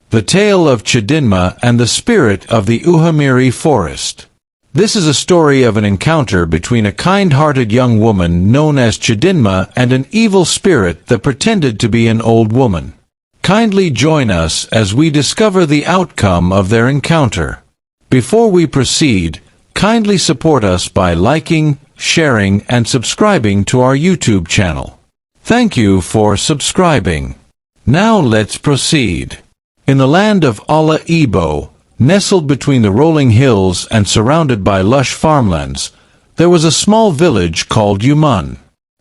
The Tale of Chidinma and the Spirit of the Uhamiri Forest. This is a story of an encounter between a kind-hearted young woman known as Chidinma and an evil spirit that pretended to be an old woman. Kindly join us as we discover the outcome of their encounter. Before we proceed, kindly support us by liking, sharing, and subscribing to our YouTube channel. Thank you for subscribing. Now let's proceed. In the land of Allah Igbo, nestled between the rolling hills and surrounded by lush farmlands, there was a small village called Umun.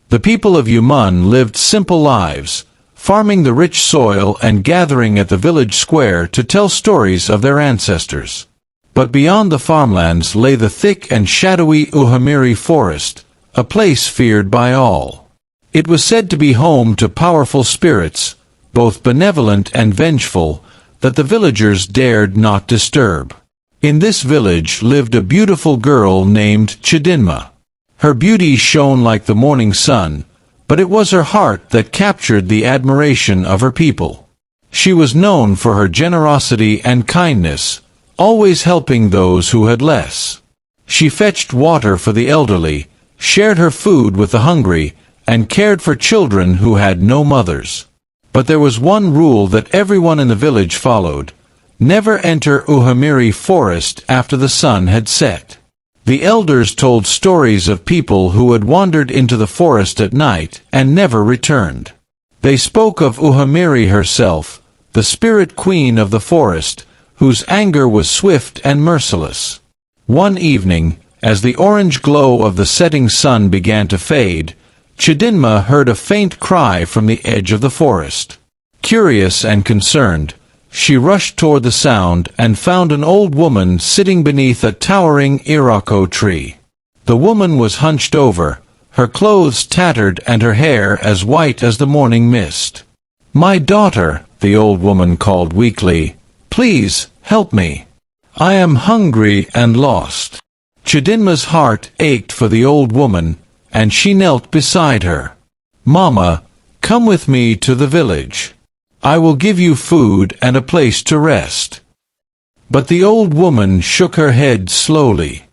The people of Umun lived simple lives, farming the rich soil and gathering at the village square to tell stories of their ancestors. But beyond the farmlands lay the thick and shadowy Uhamiri Forest, a place feared by all. It was said to be home to powerful spirits, both benevolent and vengeful, that the villagers dared not disturb. In this village lived a beautiful girl named Chidinma. Her beauty shone like the morning sun, but it was her heart that captured the admiration of her people. She was known for her generosity and kindness, always helping those who had less. She fetched water for the elderly, shared her food with the hungry, and cared for children who had no mothers. But there was one rule that everyone in the village followed: never enter Uhamiri Forest after the sun had set. The elders told stories of people who had wandered into the forest at night and never returned. They spoke of Uhamiri herself, the spirit queen of the forest, whose anger was swift and merciless. One evening, as the orange glow of the setting sun began to fade, Chidinma heard a faint cry from the edge of the forest. Curious and concerned, she rushed toward the sound and found an old woman sitting beneath a towering iroko tree. The woman was hunched over, her clothes tattered and her hair as white as the morning mist. "My daughter," the old woman called weakly, "please, help me. I am hungry and lost." Chidinma's heart ached for the old woman, and she knelt beside her. "Mama, come with me to the village. I will give you food and a place to rest." But the old woman shook her head slowly.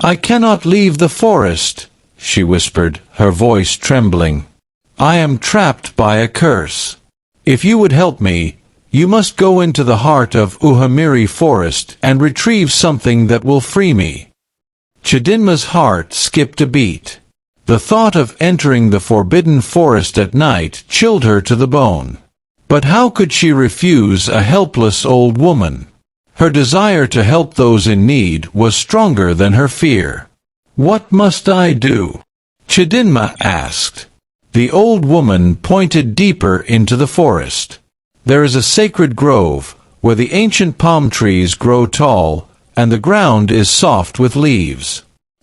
"I cannot leave the forest," she whispered, her voice trembling. "I am trapped by a curse. If you would help me, you must go into the heart of Uhamiri Forest and retrieve something that will free me." Chidinma's heart skipped a beat. The thought of entering the forbidden forest at night chilled her to the bone. But how could she refuse a helpless old woman? Her desire to help those in need was stronger than her fear. "What must I do?" Chidinma asked. The old woman pointed deeper into the forest. "There is a sacred grove, where the ancient palm trees grow tall, and the ground is soft with leaves.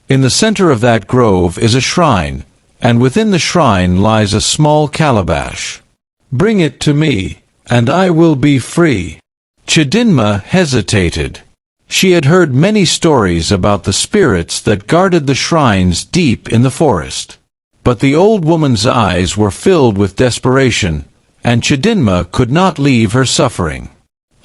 In the center of that grove is a shrine, and within the shrine lies a small calabash. Bring it to me, and I will be free." Chidinma hesitated. She had heard many stories about the spirits that guarded the shrines deep in the forest. But the old woman's eyes were filled with desperation, and Chidinma could not leave her suffering.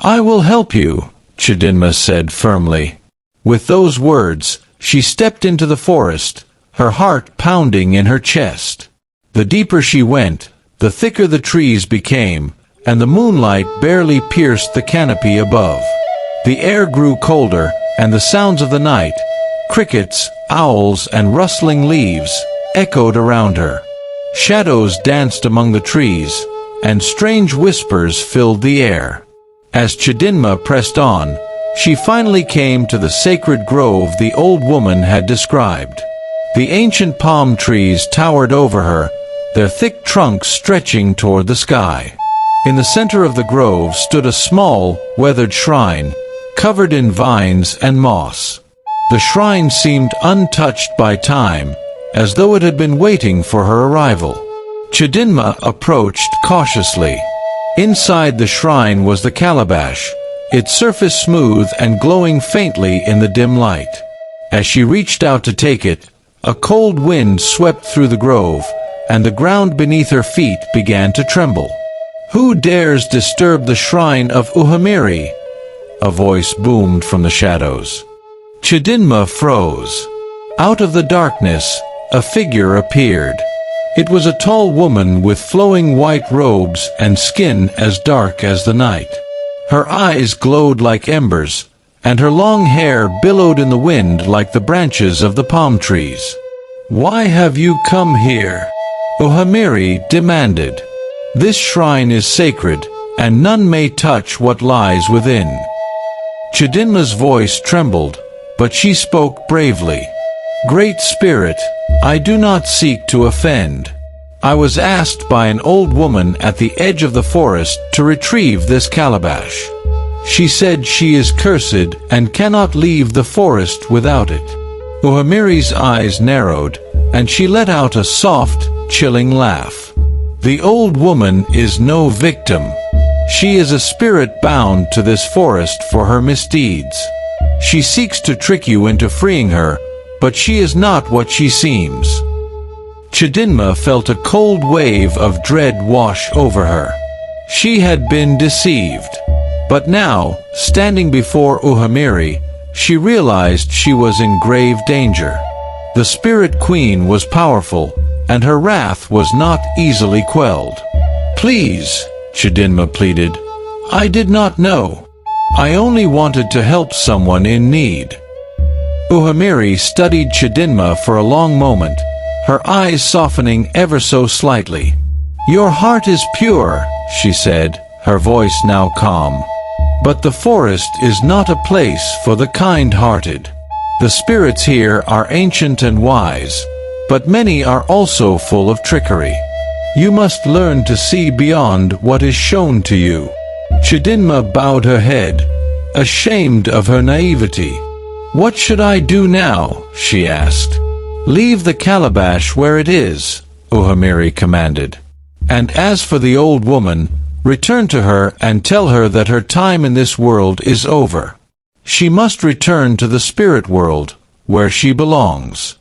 "I will help you," Chidinma said firmly. With those words, she stepped into the forest, her heart pounding in her chest. The deeper she went, the thicker the trees became, and the moonlight barely pierced the canopy above. The air grew colder, and the sounds of the night, crickets, owls, and rustling leaves, echoed around her. Shadows danced among the trees, and strange whispers filled the air. As Chidinma pressed on, she finally came to the sacred grove the old woman had described. The ancient palm trees towered over her, their thick trunks stretching toward the sky. In the center of the grove stood a small, weathered shrine, covered in vines and moss. The shrine seemed untouched by time, as though it had been waiting for her arrival. Chidinma approached cautiously. Inside the shrine was the calabash, its surface smooth and glowing faintly in the dim light. As she reached out to take it, a cold wind swept through the grove, and the ground beneath her feet began to tremble. "Who dares disturb the shrine of Uhamiri?" a voice boomed from the shadows. Chidinma froze. Out of the darkness, a figure appeared. It was a tall woman with flowing white robes and skin as dark as the night. Her eyes glowed like embers, and her long hair billowed in the wind like the branches of the palm trees. "Why have you come here?" Uhamiri demanded. "This shrine is sacred, and none may touch what lies within." Chidinma's voice trembled, but she spoke bravely. "Great Spirit, I do not seek to offend. I was asked by an old woman at the edge of the forest to retrieve this calabash. She said she is cursed and cannot leave the forest without it." Uhamiri's eyes narrowed, and she let out a soft, chilling laugh. "The old woman is no victim. She is a spirit bound to this forest for her misdeeds. She seeks to trick you into freeing her, but she is not what she seems." Chidinma felt a cold wave of dread wash over her. She had been deceived. But now, standing before Uhamiri, she realized she was in grave danger. The Spirit Queen was powerful, and her wrath was not easily quelled. "Please," Chidinma pleaded, "I did not know. I only wanted to help someone in need." Uhamiri studied Chidinma for a long moment, her eyes softening ever so slightly. "Your heart is pure," she said, her voice now calm. "But the forest is not a place for the kind-hearted. The spirits here are ancient and wise, but many are also full of trickery. You must learn to see beyond what is shown to you." Chidinma bowed her head, ashamed of her naivety. "What should I do now?" she asked. "Leave the calabash where it is," Uhamiri commanded. "And as for the old woman, return to her and tell her that her time in this world is over. She must return to the spirit world, where she belongs."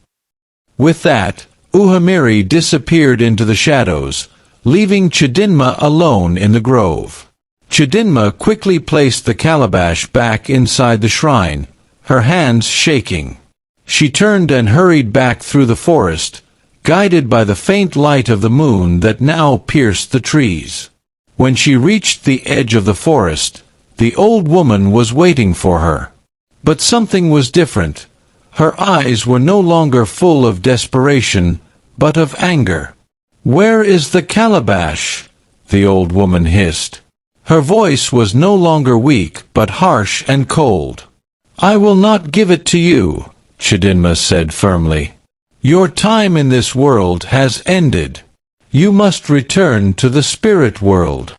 With that, Uhamiri disappeared into the shadows, leaving Chidinma alone in the grove. Chidinma quickly placed the calabash back inside the shrine, her hands shaking. She turned and hurried back through the forest, guided by the faint light of the moon that now pierced the trees. When she reached the edge of the forest, the old woman was waiting for her. But something was different. Her eyes were no longer full of desperation, but of anger. "Where is the calabash?" the old woman hissed. Her voice was no longer weak, but harsh and cold. "I will not give it to you," Chidinma said firmly. "Your time in this world has ended. You must return to the spirit world."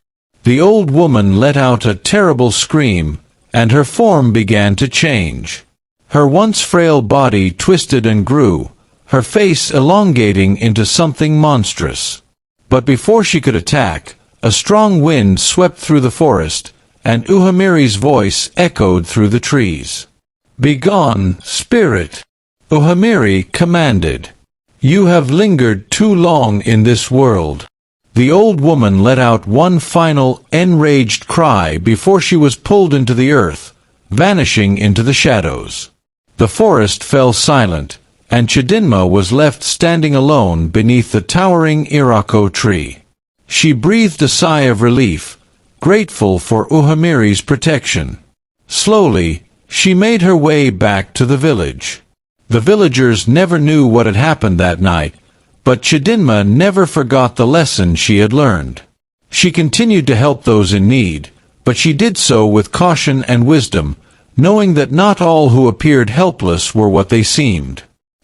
The old woman let out a terrible scream, and her form began to change. Her once frail body twisted and grew, her face elongating into something monstrous. But before she could attack, a strong wind swept through the forest, and Uhamiri's voice echoed through the trees. "Begone, spirit!" Uhamiri commanded. "You have lingered too long in this world." The old woman let out one final, enraged cry before she was pulled into the earth, vanishing into the shadows. The forest fell silent, and Chidinma was left standing alone beneath the towering Irako tree. She breathed a sigh of relief, grateful for Uhamiri's protection. Slowly, she made her way back to the village. The villagers never knew what had happened that night, but Chidinma never forgot the lesson she had learned. She continued to help those in need, but she did so with caution and wisdom, knowing that not all who appeared helpless were what they seemed.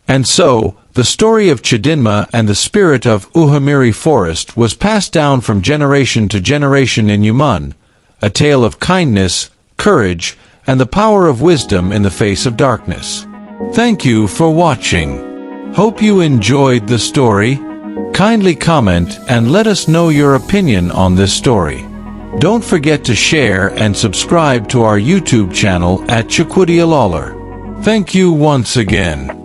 And so, the story of Chidinma and the spirit of Uhamiri Forest was passed down from generation to generation in Yuman, a tale of kindness, courage, and the power of wisdom in the face of darkness. Thank you for watching. Hope you enjoyed the story. Kindly comment and let us know your opinion on this story. Don't forget to share and subscribe to our YouTube channel at Chukwudi Alalar. Thank you once again.